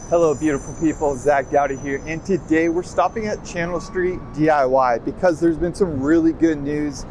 Hello beautiful people, Zach Dowdy here, and today we're stopping at Channel Street DIY because there's been some really good news.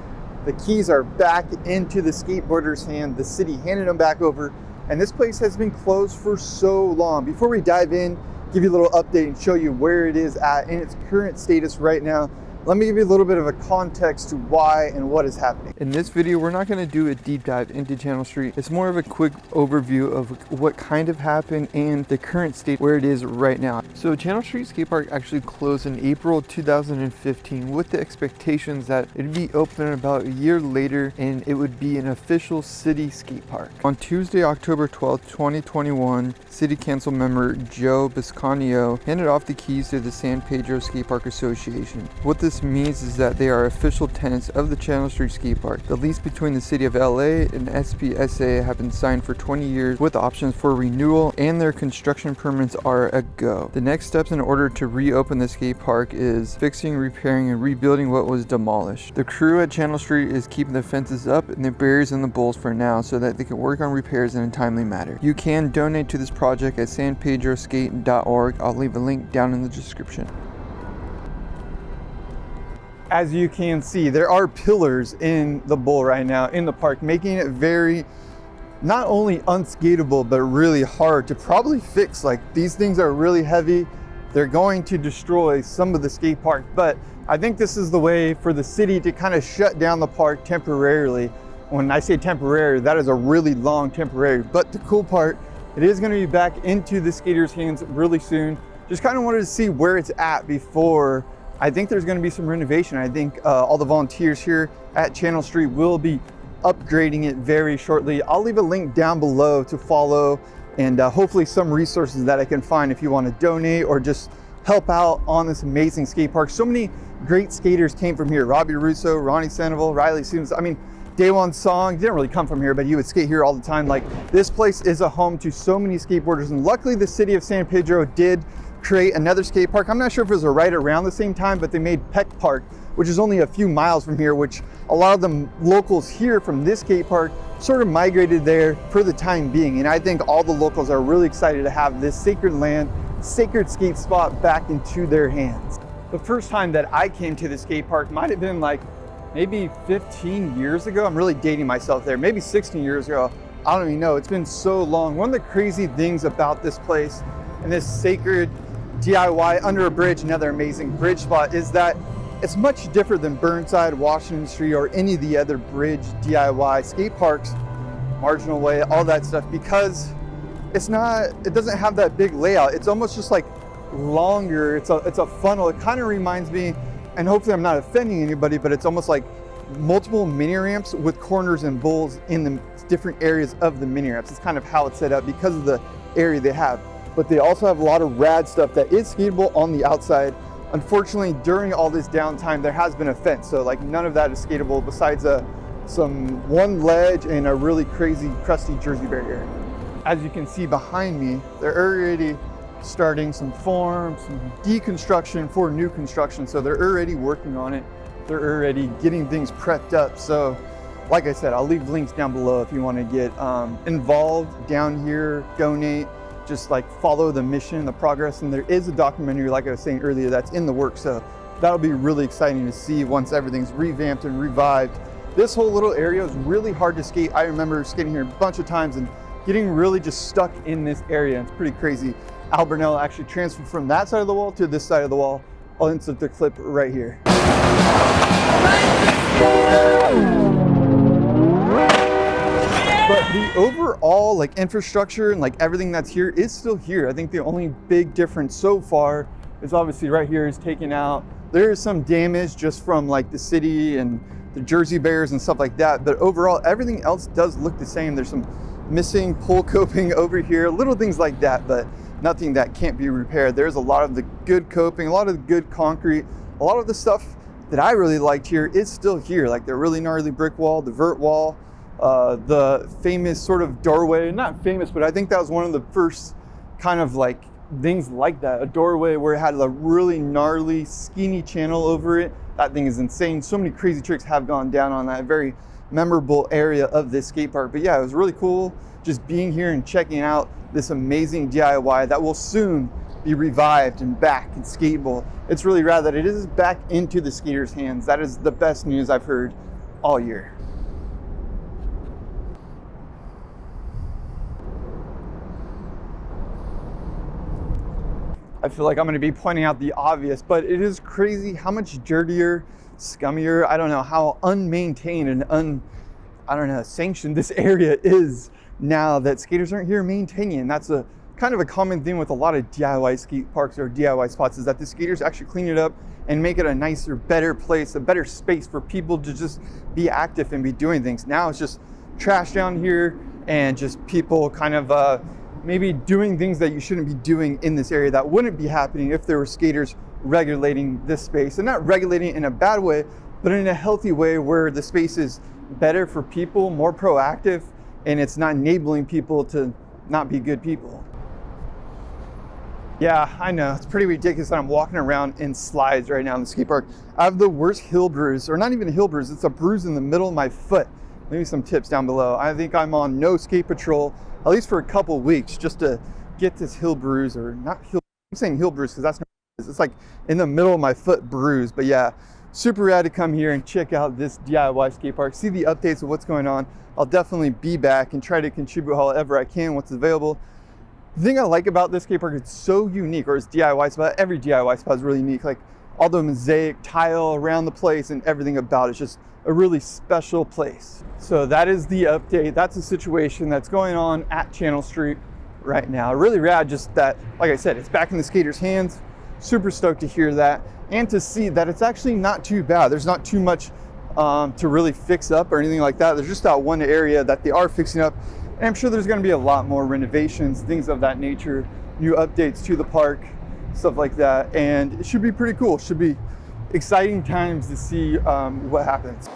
The keys are back into the skateboarders' hand. The city handed them back over, and this place has been closed for so long. Before we dive in, give you a little update and show you where it is at in its current status right now, let me give you a little bit of a context to why and what is happening. In this video, we're not going to do a deep dive into Channel Street. It's more of a quick overview of what kind of happened and the current state where it is right now. So Channel Street Skatepark actually closed in April 2015 with the expectations that it'd be open about a year later and it would be an official city skate park. On Tuesday, October 12th, 2021, City Council member Joe Bisconio handed off the keys to the San Pedro Skatepark Association. What this means is that they are official tenants of the Channel Street Skatepark. The lease between the city of LA and SPSA have been signed for 20 years with options for renewal, and their construction permits are a go. The next steps in order to reopen the skate park is fixing, repairing, and rebuilding what was demolished. The crew at Channel Street is keeping the fences up and the barriers and the bowls for now so that they can work on repairs in a timely manner. You can donate to this project at sanpedroskate.org. I'll leave a link down in the description. As you can see, there are pillars in the bowl right now in the park, making it very not only unskateable but really hard to probably fix. Like, these things are really heavy. They're going to destroy some of the skate park, but I think this is the way for the city to kind of shut down the park temporarily. When I say temporary, that is a really long temporary, but the cool part, it is going to be back into the skaters' hands really soon. Just kind of wanted to see where it's at before. I think there's going to be some renovation. I think all the volunteers here at Channel Street will be upgrading it very shortly. I'll leave a link down below to follow, and hopefully some resources that I can find if you want to donate or just help out on this amazing skate park. So many great skaters came from here. Robbie Russo, Ronnie Sandoval, Riley Stevens. I mean, Daewon Song didn't really come from here, but he would skate here all the time. Like, this place is a home to so many skateboarders, and luckily the city of San Pedro did create another skate park. I'm not sure if it was right around the same time, but they made Peck Park, which is only a few miles from here, which a lot of the locals here from this skate park sort of migrated there for the time being. And I think all the locals are really excited to have this sacred land, sacred skate spot back into their hands. The first time that I came to the skate park might have been like maybe 15 years ago. I'm really dating myself there, maybe 16 years ago. I don't even know, it's been so long. One of the crazy things about this place and this sacred DIY under a bridge, another amazing bridge spot, is that it's much different than Burnside, Washington Street, or any of the other bridge DIY skate parks, Marginal Way, all that stuff, because it doesn't have that big layout. It's almost just like longer. It's a funnel. It kind of reminds me, and hopefully I'm not offending anybody, but it's almost like multiple mini ramps with corners and bowls in the different areas of the mini ramps. It's kind of how it's set up because of the area they have. But they also have a lot of rad stuff that is skatable on the outside. Unfortunately, during all this downtime, there has been a fence, so like none of that is skatable besides one ledge and a really crazy crusty Jersey barrier. As you can see behind me, they're already starting some forms, some deconstruction for new construction, so they're already working on it. They're already getting things prepped up. So like I said, I'll leave links down below if you want to get involved down here, donate. Just like follow the mission, the progress, and there is a documentary, like I was saying earlier, that's in the works. So that'll be really exciting to see once everything's revamped and revived. This whole little area is really hard to skate. I remember skating here a bunch of times and getting really just stuck in this area. It's pretty crazy. Al Burnell actually transferred from that side of the wall to this side of the wall. I'll insert the clip right here. But the overall like infrastructure and like everything that's here is still here. I think the only big difference so far is obviously right here is taken out. There is some damage just from like the city and the Jersey barriers and stuff like that. But overall, everything else does look the same. There's some missing pole coping over here, little things like that, but nothing that can't be repaired. There's a lot of the good coping, a lot of the good concrete, a lot of the stuff that I really liked here is still here. Like the really gnarly brick wall, the vert wall, the famous sort of doorway, not famous, but I think that was one of the first kind of like things like that, a doorway where it had a really gnarly skinny channel over it. That thing is insane. So many crazy tricks have gone down on that. Very memorable area of this skate park. But yeah, it was really cool just being here and checking out this amazing DIY that will soon be revived and back in skatable. It's really rad that it is back into the skaters' hands. That is the best news I've heard all year. I feel like I'm gonna be pointing out the obvious, but it is crazy how much dirtier, scummier, I don't know, how unmaintained and sanctioned this area is now that skaters aren't here maintaining. That's a kind of a common thing with a lot of DIY skate parks or DIY spots, is that the skaters actually clean it up and make it a nicer, better place, a better space for people to just be active and be doing things. Now it's just trash down here and just people kind of maybe doing things that you shouldn't be doing in this area that wouldn't be happening if there were skaters regulating this space. And not regulating it in a bad way, but in a healthy way where the space is better for people, more proactive, and it's not enabling people to not be good people. Yeah, I know, it's pretty ridiculous that I'm walking around in slides right now in the skate park. I have the worst heel bruise, or not even a heel bruise, it's a bruise in the middle of my foot. Maybe some tips down below. I think I'm on no skate patrol, at least for a couple weeks, just to get this heel bruise, or not heel, I'm saying heel bruise because that's not, it's like in the middle of my foot bruise. But yeah, super rad to come here and check out this DIY skate park, see the updates of what's going on. I'll definitely be back and try to contribute however I can, what's available. The thing I like about this skate park, it's so unique, or it's DIY spot, every DIY spot is really unique. Like all the mosaic tile around the place and everything about it's just a really special place. So that is the update. That's the situation that's going on at Channel Street right now. Really rad, just that, like I said, it's back in the skaters' hands. Super stoked to hear that and to see that it's actually not too bad. There's not too much to really fix up or anything like that. There's just that one area that they are fixing up. And I'm sure there's going to be a lot more renovations, things of that nature, new updates to the park, stuff like that. And it should be pretty cool. It should be exciting times to see what happens.